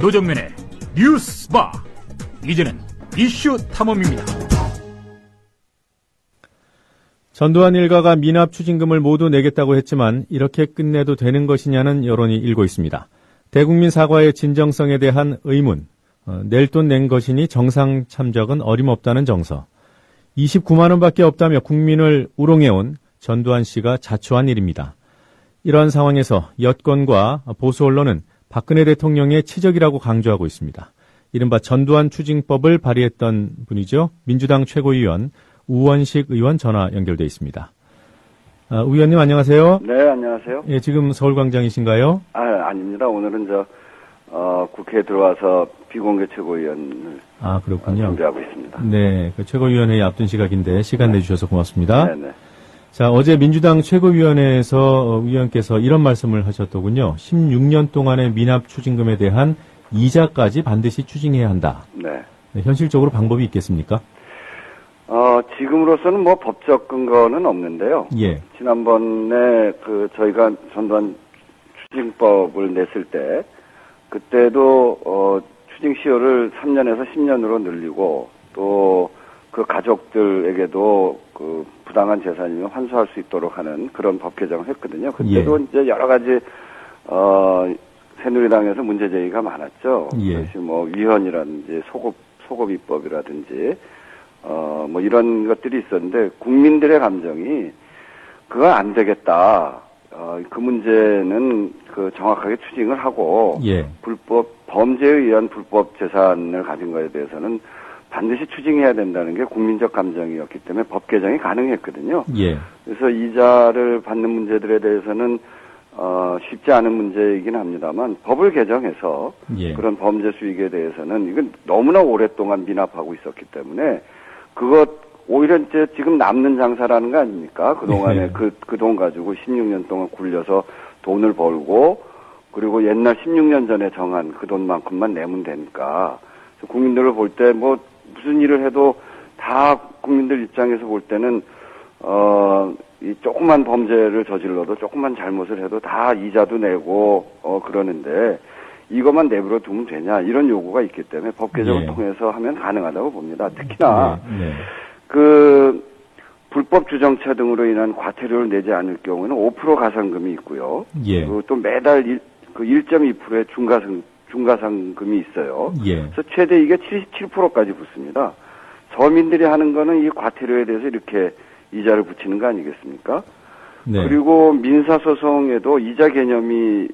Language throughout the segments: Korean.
노정면의 뉴스바. 이제는 이슈 탐험입니다. 전두환 일가가 미납 추징금을 모두 내겠다고 했지만 이렇게 끝내도 되는 것이냐는 여론이 일고 있습니다. 대국민 사과의 진정성에 대한 의문, 낼 돈 낸 것이니 정상 참작은 어림없다는 정서, 29만 원밖에 없다며 국민을 우롱해온 전두환 씨가 자초한 일입니다. 이러한 상황에서 여권과 보수 언론은 박근혜 대통령의 치적이라고 강조하고 있습니다. 이른바 전두환 추징법을 발의했던 분이죠. 민주당 최고위원 우원식 의원 전화 연결돼 있습니다. 우 의원님 안녕하세요. 네, 안녕하세요. 예, 지금 서울광장이신가요? 아닙니다. 오늘은 국회에 들어와서 비공개 최고위원을 그렇군요. 준비하고 있습니다. 네, 그 최고위원회의 앞둔 시각인데 시간 내주셔서 고맙습니다. 네네. 자, 어제 민주당 최고위원회에서 의원께서 이런 말씀을 하셨더군요. 16년 동안의 미납 추징금에 대한 이자까지 반드시 추징해야 한다. 네. 현실적으로 방법이 있겠습니까? 지금으로서는 법적 근거는 없는데요. 예. 지난번에 저희가 전두환 추징법을 냈을 때, 그때도, 추징 시효를 3년에서 10년으로 늘리고, 또 그 가족들에게도 부당한 재산이면 환수할 수 있도록 하는 그런 법 개정을 했거든요. 그때도 이제 여러 가지, 새누리당에서 문제 제기가 많았죠. 예. 그것이 위헌이라든지 소급 입법이라든지, 이런 것들이 있었는데, 국민들의 감정이, 그거 안 되겠다. 그 문제는 정확하게 추징을 하고, 예. 범죄에 의한 불법 재산을 가진 것에 대해서는 반드시 추징해야 된다는 게 국민적 감정이었기 때문에 법 개정이 가능했거든요. 예. 그래서 이자를 받는 문제들에 대해서는, 쉽지 않은 문제이긴 합니다만, 법을 개정해서, 예. 그런 범죄 수익에 대해서는, 이건 너무나 오랫동안 미납하고 있었기 때문에, 오히려 이제 지금 남는 장사라는 거 아닙니까? 그동안에 그 돈 가지고 16년 동안 굴려서 돈을 벌고, 그리고 옛날 16년 전에 정한 그 돈만큼만 내면 되니까, 국민들을 볼 때 무슨 일을 해도 다 국민들 입장에서 볼 때는, 이 조그만 범죄를 저질러도 조그만 잘못을 해도 다 이자도 내고, 그러는데, 이것만 내버려 두면 되냐, 이런 요구가 있기 때문에 법 개정을 통해서 하면 가능하다고 봅니다. 특히나, 불법 주정차 등으로 인한 과태료를 내지 않을 경우에는 5% 가산금이 있고요. 예. 그리고 또 매달 1.2%의 중가상금이 있어요. 예. 그래서 최대 이게 77%까지 붙습니다. 서민들이 하는 거는 이 과태료에 대해서 이렇게 이자를 붙이는 거 아니겠습니까? 네. 그리고 민사소송에도 이자 개념이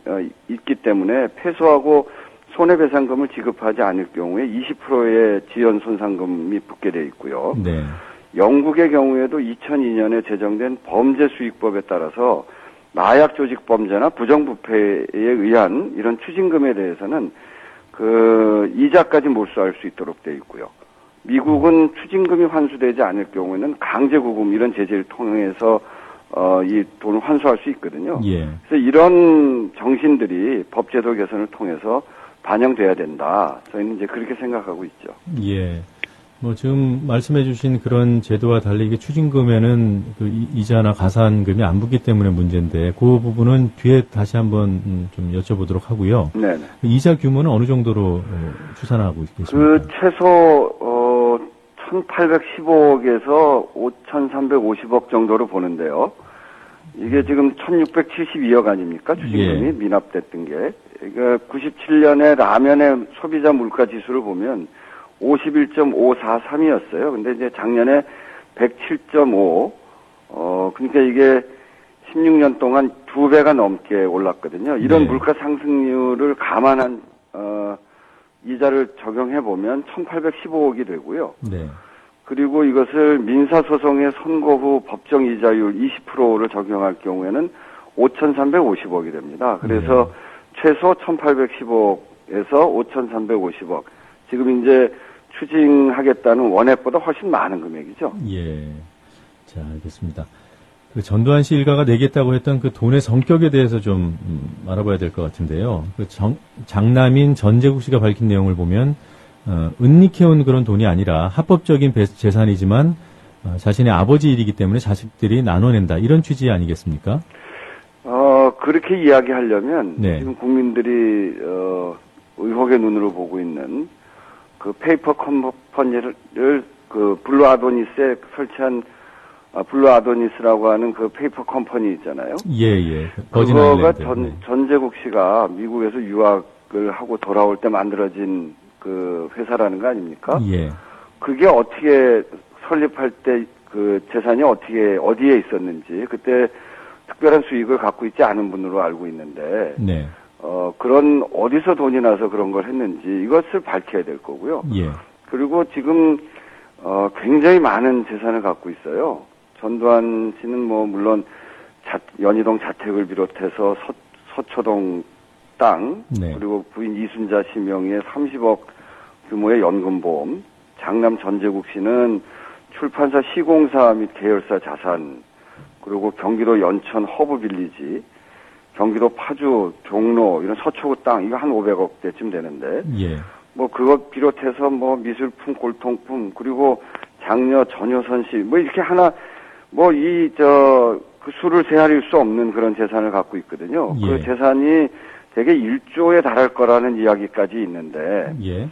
있기 때문에 패소하고 손해배상금을 지급하지 않을 경우에 20%의 지연 손상금이 붙게 돼 있고요. 네. 영국의 경우에도 2002년에 제정된 범죄수익법에 따라서 마약 조직 범죄나 부정부패에 의한 이런 추징금에 대해서는 이자까지 몰수할 수 있도록 돼 있고요. 미국은 추징금이 환수되지 않을 경우에는 강제구금 이런 제재를 통해서 이 돈을 환수할 수 있거든요. 예. 그래서 이런 정신들이 법제도 개선을 통해서 반영돼야 된다. 저희는 이제 그렇게 생각하고 있죠. 예. 지금 말씀해주신 그런 제도와 달리 이게 추징금에는 이자나 가산금이 안 붙기 때문에 문제인데 그 부분은 뒤에 다시 한번 좀 여쭤보도록 하고요. 네. 이자 규모는 어느 정도로 추산하고 계십니까? 최소 1,815억에서 5,350억 정도로 보는데요. 이게 지금 1,672억 아닙니까? 추징금이 미납됐던 게. 그러니까 97년에 라면의 소비자 물가 지수를 보면 51.543이었어요. 근데 이제 작년에 107.5. 그러니까 이게 16년 동안 2배가 넘게 올랐거든요. 이런 물가 상승률을 감안한 이자를 적용해 보면 1,815억이 되고요. 네. 그리고 이것을 민사소송의 선고 후 법정 이자율 20%를 적용할 경우에는 5,350억이 됩니다. 그래서 최소 1,815억에서 5,350억. 지금 이제 추징하겠다는 원액보다 훨씬 많은 금액이죠. 예. 자, 알겠습니다. 전두환 씨 일가가 내겠다고 했던 그 돈의 성격에 대해서 좀 알아봐야 될 것 같은데요. 장남인 전재국 씨가 밝힌 내용을 보면 은닉해온 그런 돈이 아니라 합법적인 재산이지만 자신의 아버지 일이기 때문에 자식들이 나눠낸다. 이런 취지 아니겠습니까? 그렇게 이야기하려면 네. 지금 국민들이 의혹의 눈으로 보고 있는 그 페이퍼 컴퍼니를 그 블루 아도니스에 설치한 블루 아도니스라고 하는 그 페이퍼 컴퍼니 있잖아요. 예. 그거가 전재국 씨가 미국에서 유학을 하고 돌아올 때 만들어진 그 회사라는 거 아닙니까? 예. 그게 어떻게 설립할 때 그 재산이 어디에 있었는지 그때 특별한 수익을 갖고 있지 않은 분으로 알고 있는데, 네. 그런 어디서 돈이 나서 그런 걸 했는지 이것을 밝혀야 될 거고요. 예. 그리고 지금 굉장히 많은 재산을 갖고 있어요. 전두환 씨는 뭐 물론 연희동 자택을 비롯해서 서초동 땅, 네. 그리고 부인 이순자 씨 명의의 30억 규모의 연금보험, 장남 전재국 씨는 출판사 시공사 및 계열사 자산, 그리고 경기도 연천 허브빌리지, 경기도 파주, 종로 이런 서초구 땅 이거 한 500억대쯤 되는데, 예. 뭐 그것 비롯해서 뭐 미술품, 골통품, 그리고 장녀 전효선 씨 뭐 이렇게 하나 뭐 그 수를 세하릴 수 없는 그런 재산을 갖고 있거든요. 예. 그 재산이 되게 1조에 달할 거라는 이야기까지 있는데, 예.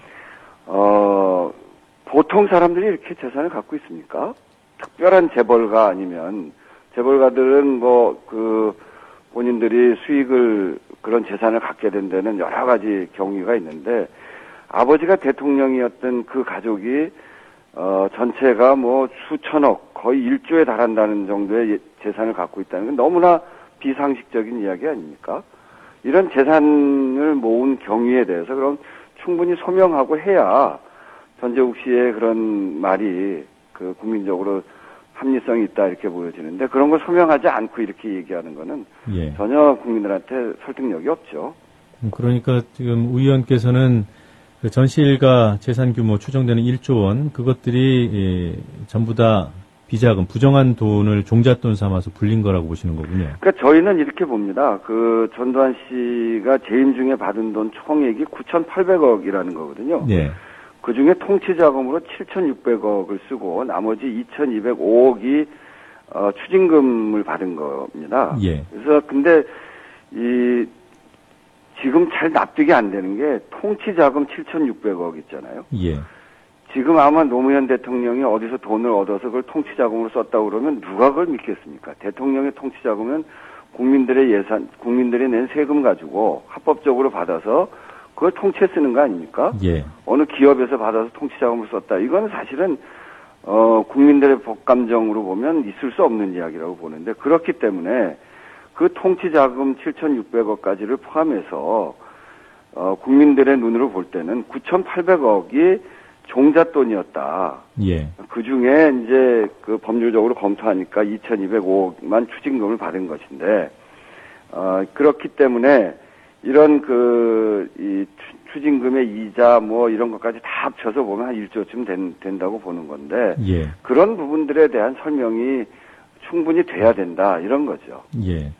보통 사람들이 이렇게 재산을 갖고 있습니까? 특별한 재벌가 아니면, 재벌가들은 뭐 본인들이 그런 재산을 갖게 된 데는 여러 가지 경위가 있는데, 아버지가 대통령이었던 그 가족이 전체가 뭐 수천억, 거의 1조에 달한다는 정도의 재산을 갖고 있다는 건 너무나 비상식적인 이야기 아닙니까? 이런 재산을 모은 경위에 대해서 그럼 충분히 소명하고 해야 전재국 씨의 그런 말이 그 국민적으로 합리성이 있다 이렇게 보여지는데, 그런 걸 소명하지 않고 이렇게 얘기하는 거는 예. 전혀 국민들한테 설득력이 없죠. 그러니까 지금 우 의원께서는 그 전 씨 일가 재산 규모 추정되는 1조 원, 그것들이 전부 다 비자금, 부정한 돈을 종잣돈 삼아서 불린 거라고 보시는 거군요. 그러니까 저희는 이렇게 봅니다. 그 전두환 씨가 재임 중에 받은 돈 총액이 9,800억이라는 거거든요. 네. 그 중에 통치자금으로 7,600억을 쓰고 나머지 2,205억이 추징금을 받은 겁니다. 예. 그래서 근데 지금 잘 납득이 안 되는 게 통치자금 7,600억 있잖아요. 예. 지금 아마 노무현 대통령이 어디서 돈을 얻어서 그걸 통치자금으로 썼다고 그러면 누가 그걸 믿겠습니까? 대통령의 통치자금은 국민들의 예산, 국민들이 낸 세금 가지고 합법적으로 받아서 그걸 통치에 쓰는 거 아닙니까? 예. 어느 기업에서 받아서 통치자금을 썼다. 이건 사실은 국민들의 법감정으로 보면 있을 수 없는 이야기라고 보는데, 그렇기 때문에 그 통치자금 7,600억까지를 포함해서 국민들의 눈으로 볼 때는 9,800억이 종잣돈이었다. 예. 그 중에 이제 그 법률적으로 검토하니까 2,205억만 추징금을 받은 것인데, 그렇기 때문에 이런 이 추징금의 이자 뭐 이런 것까지 다 합쳐서 보면 한 1조쯤 된다고 보는 건데, 예. 그런 부분들에 대한 설명이 충분히 돼야 된다 이런 거죠. 예.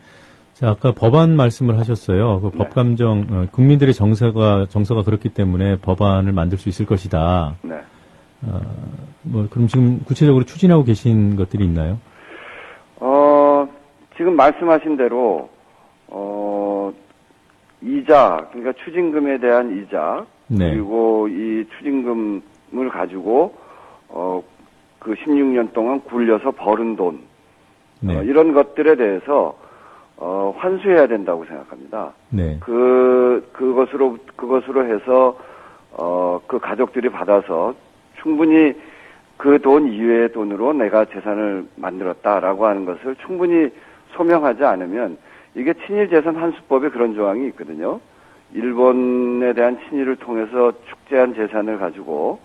자, 아까 법안 말씀을 하셨어요. 그 네. 법감정, 국민들의 정서가 그렇기 때문에 법안을 만들 수 있을 것이다. 네. 그럼 지금 구체적으로 추진하고 계신 것들이 있나요? 지금 말씀하신 대로, 이자, 그러니까 추징금에 대한 이자, 네. 그리고 이 추징금을 가지고, 그 16년 동안 굴려서 벌은 돈, 네. 이런 것들에 대해서, 환수해야 된다고 생각합니다. 네. 그것으로 해서, 그 가족들이 받아서 충분히 그 돈 이외의 돈으로 내가 재산을 만들었다라고 하는 것을 충분히 소명하지 않으면, 이게 친일재산 환수법에 그런 조항이 있거든요. 일본에 대한 친일을 통해서 축제한 재산을 가지고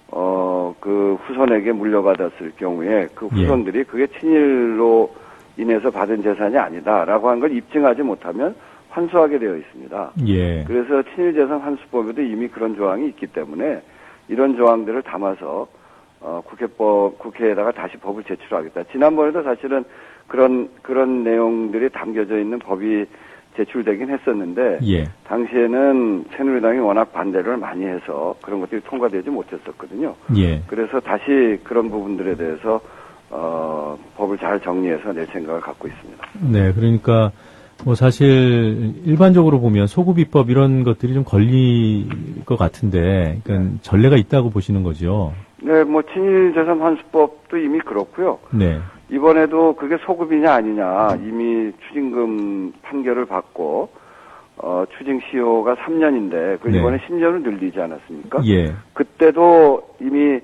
그 후손에게 물려받았을 경우에 그 후손들이 그게 친일로 인해서 받은 재산이 아니다라고 하는 걸 입증하지 못하면 환수하게 되어 있습니다. 예. 그래서 친일재산 환수법에도 이미 그런 조항이 있기 때문에 이런 조항들을 담아서 국회에다가 다시 법을 제출하겠다. 지난번에도 사실은 그런 내용들이 담겨져 있는 법이 제출되긴 했었는데, 예. 당시에는 새누리당이 워낙 반대를 많이 해서 그런 것들이 통과되지 못했었거든요. 예. 그래서 다시 그런 부분들에 대해서 법을 잘 정리해서 낼 생각을 갖고 있습니다. 네, 그러니까 뭐 사실 일반적으로 보면 소급입법 이런 것들이 좀 걸릴 것 같은데, 그러니까 전례가 있다고 보시는 거죠. 네, 뭐 친일재산환수법도 이미 그렇고요. 네, 이번에도 그게 소급이냐 아니냐 이미 추징금 판결을 받고 추징시효가 3년인데 그 네. 이번에 10년을 늘리지 않았습니까? 예, 그때도 이미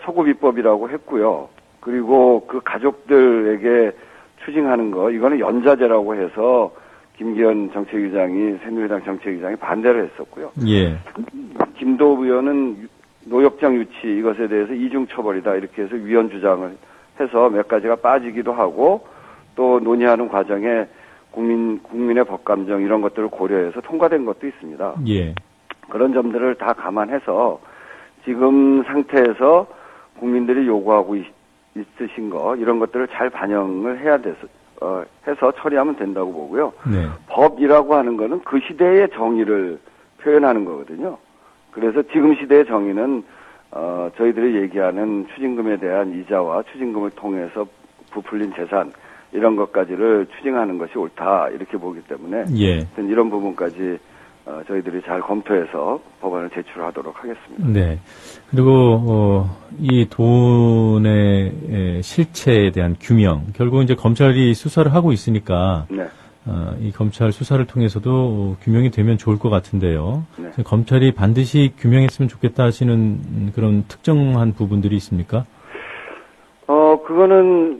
소급입법이라고 했고요. 그리고 그 가족들에게 추징하는 거 이거는 연자제라고 해서 김기현 정책위장이 새누리당 정책위장이 반대를 했었고요. 예, 김도우 의원은 노역장 유치 이것에 대해서 이중처벌이다 이렇게 해서 위헌 주장을 해서 몇 가지가 빠지기도 하고 또 논의하는 과정에 국민의 법감정 이런 것들을 고려해서 통과된 것도 있습니다. 예, 그런 점들을 다 감안해서 지금 상태에서 국민들이 요구하고 있으신 거 이런 것들을 잘 반영을 해야 해서 처리하면 된다고 보고요. 네, 법이라고 하는 거는 그 시대의 정의를 표현하는 거거든요. 그래서 지금 시대의 정의는 저희들이 얘기하는 추징금에 대한 이자와 추징금을 통해서 부풀린 재산 이런 것까지를 추징하는 것이 옳다 이렇게 보기 때문에 예. 이런 부분까지 저희들이 잘 검토해서 법안을 제출하도록 하겠습니다. 네. 그리고 이 돈의 실체에 대한 규명, 결국 이제 검찰이 수사를 하고 있으니까 네. 이 검찰 수사를 통해서도 규명이 되면 좋을 것 같은데요. 네. 검찰이 반드시 규명했으면 좋겠다 하시는 그런 특정한 부분들이 있습니까? 그거는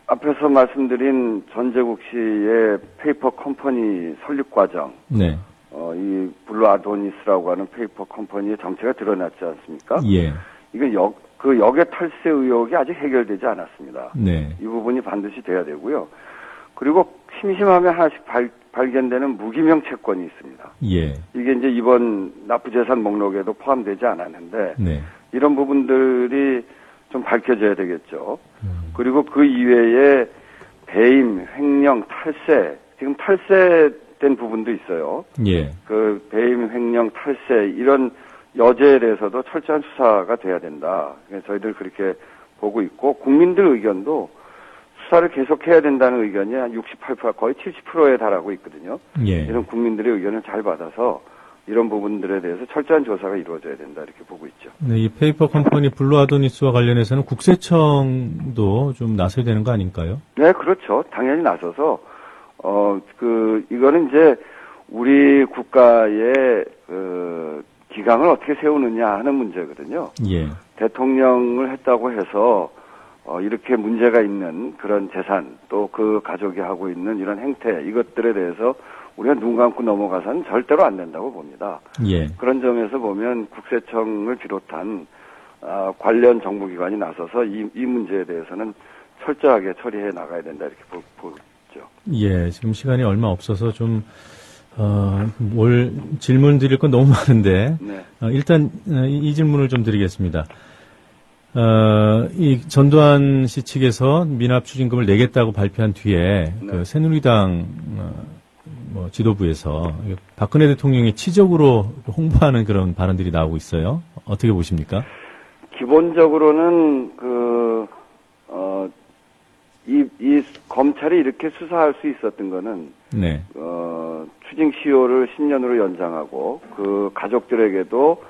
앞에서 말씀드린 전재국 씨의 페이퍼 컴퍼니 설립 과정, 네. 이 블루 아도니스라고 하는 페이퍼 컴퍼니의 정체가 드러났지 않습니까? 예. 이건 역의 탈세 의혹이 아직 해결되지 않았습니다. 네. 이 부분이 반드시 돼야 되고요. 그리고 심심하면 하나씩 발견되는 무기명 채권이 있습니다. 예. 이게 이제 이번 납부재산 목록에도 포함되지 않았는데 네. 이런 부분들이 좀 밝혀져야 되겠죠. 그리고 그 이외에 배임, 횡령, 탈세, 지금 탈세된 부분도 있어요. 예. 그 배임, 횡령, 탈세 이런 여죄에 대해서도 철저한 수사가 돼야 된다. 그래서 저희들 그렇게 보고 있고 국민들 의견도 수사를 계속해야 된다는 의견이 한 68% 거의 70%에 달하고 있거든요. 예. 이런 국민들의 의견을 잘 받아서 이런 부분들에 대해서 철저한 조사가 이루어져야 된다 이렇게 보고 있죠. 네, 이 페이퍼 컴퍼니 블루 아도니스와 관련해서는 국세청도 좀 나서야 되는 거 아닐까요? 네, 그렇죠. 당연히 나서서 이거는 이제 우리 국가의 기강을 어떻게 세우느냐 하는 문제거든요. 예. 대통령을 했다고 해서 이렇게 문제가 있는 그런 재산 또 그 가족이 하고 있는 이런 행태 이것들에 대해서 우리가 눈 감고 넘어가서는 절대로 안 된다고 봅니다. 예. 그런 점에서 보면 국세청을 비롯한 관련 정부기관이 나서서 이 문제에 대해서는 철저하게 처리해 나가야 된다 이렇게 보죠. 예, 지금 시간이 얼마 없어서 좀 질문 드릴 건 너무 많은데 네. 일단 이 질문을 좀 드리겠습니다. 이 전두환 씨 측에서 미납 추징금을 내겠다고 발표한 뒤에 네. 그 새누리당 지도부에서 박근혜 대통령이 치적으로 홍보하는 그런 발언들이 나오고 있어요. 어떻게 보십니까? 기본적으로는 이 검찰이 이렇게 수사할 수 있었던 거는 네. 추징 시효를 10년으로 연장하고 그 가족들에게도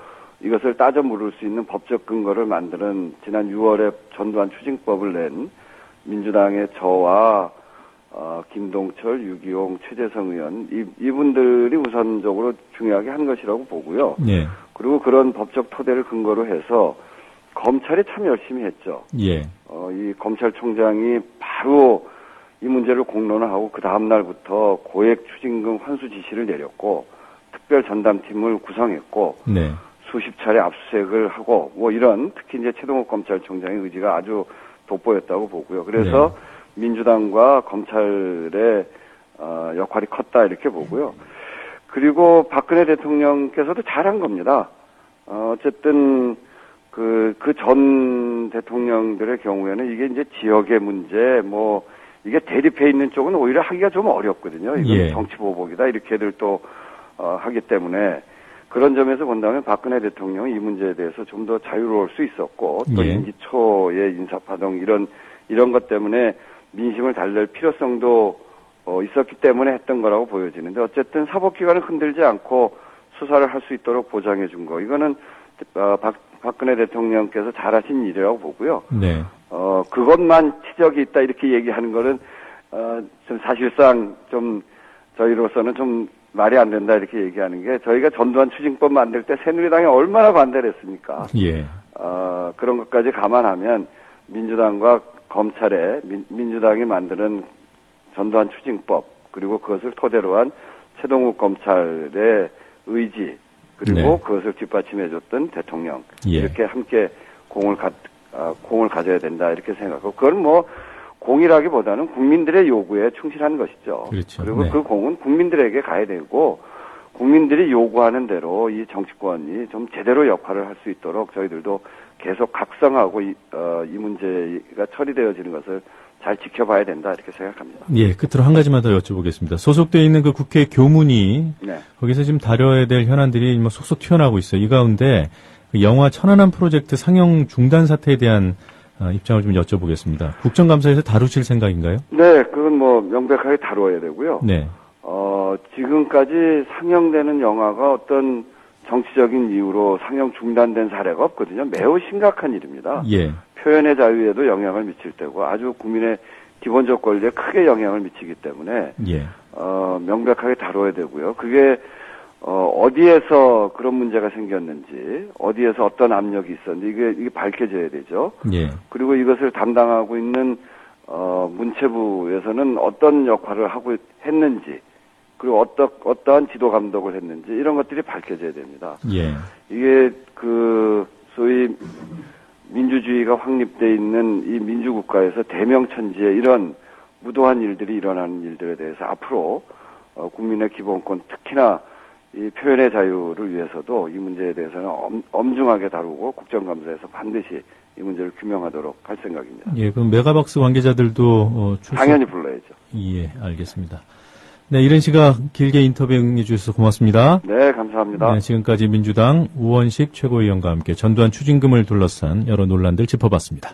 이것을 따져 물을 수 있는 법적 근거를 만드는 지난 6월에 전두환 추징법을 낸 민주당의 저와 김동철, 유기용, 최재성 의원 이분들이 우선적으로 중요하게 한 것이라고 보고요. 네. 그리고 그런 법적 토대를 근거로 해서 검찰이 참 열심히 했죠. 예. 이 검찰총장이 바로 이 문제를 공론을 하고 그 다음 날부터 고액 추징금 환수 지시를 내렸고 특별 전담팀을 구성했고 네. 수십 차례 압수수색을 하고 이런 특히 이제 최동욱 검찰총장의 의지가 아주 돋보였다고 보고요. 그래서 민주당과 검찰의 역할이 컸다 이렇게 보고요. 그리고 박근혜 대통령께서도 잘한 겁니다. 어쨌든 그 전 대통령들의 경우에는 이게 이제 지역의 문제 이게 대립해 있는 쪽은 오히려 하기가 좀 어렵거든요. 이건 예. 정치 보복이다 이렇게들 또 하기 때문에 그런 점에서 본다면 박근혜 대통령이 이 문제에 대해서 좀 더 자유로울 수 있었고 또 예. 임기 초의 인사파동 이런 것 때문에 민심을 달랠 필요성도 있었기 때문에 했던 거라고 보여지는데 어쨌든 사법기관을 흔들지 않고 수사를 할 수 있도록 보장해 준 거. 이거는 박근혜 대통령께서 잘하신 일이라고 보고요. 네. 그것만 치적이 있다 이렇게 얘기하는 거는 좀 사실상 좀 저희로서는 좀 말이 안 된다 이렇게 얘기하는 게 저희가 전두환 추징법 만들 때 새누리당이 얼마나 반대를 했습니까? 예. 그런 것까지 감안하면 민주당과 검찰에 민주당이 만드는 전두환 추징법 그리고 그것을 토대로 한 최동욱 검찰의 의지 그리고 네. 그것을 뒷받침해줬던 대통령 예. 이렇게 함께 공을 가져야 된다 이렇게 생각하고 그건 뭐 공이라기보다는 국민들의 요구에 충실한 것이죠. 그렇죠. 그리고 네. 그 공은 국민들에게 가야 되고 국민들이 요구하는 대로 이 정치권이 좀 제대로 역할을 할 수 있도록 저희들도 계속 각성하고 이 문제가 처리되어지는 것을 잘 지켜봐야 된다 이렇게 생각합니다. 예, 끝으로 한 가지만 더 여쭤보겠습니다. 소속되어 있는 그 국회 교문이 네. 거기서 지금 다뤄야 될 현안들이 뭐 속속 튀어나오고 있어요. 이 가운데 그 영화 천안함 프로젝트 상영 중단 사태에 대한 입장을 좀 여쭤보겠습니다. 국정감사에서 다루실 생각인가요? 네, 그건 뭐 명백하게 다루어야 되고요. 네. 지금까지 상영되는 영화가 어떤 정치적인 이유로 상영 중단된 사례가 없거든요. 매우 심각한 일입니다. 예. 표현의 자유에도 영향을 미칠 테고 아주 국민의 기본적 권리에 크게 영향을 미치기 때문에 예. 명백하게 다뤄야 되고요. 그게 어디에서 그런 문제가 생겼는지, 어디에서 어떤 압력이 있었는지 이게 밝혀져야 되죠. 예. 그리고 이것을 담당하고 있는 문체부에서는 어떤 역할을 하고 했는지, 그리고 어떠한 지도 감독을 했는지 이런 것들이 밝혀져야 됩니다. 예. 이게 소위 민주주의가 확립돼 있는 이 민주국가에서 대명천지에 이런 무도한 일들이 일어나는 일들에 대해서 앞으로 국민의 기본권 특히나 이 표현의 자유를 위해서도 이 문제에 대해서는 엄중하게 다루고 국정감사에서 반드시 이 문제를 규명하도록 할 생각입니다. 예, 그럼 메가박스 관계자들도 출석. 당연히 불러야죠. 예, 알겠습니다. 네, 이런 시각 길게 인터뷰 응해 주셔서 고맙습니다. 네, 감사합니다. 네, 지금까지 민주당 우원식 최고위원과 함께 전두환 추징금을 둘러싼 여러 논란들 짚어봤습니다.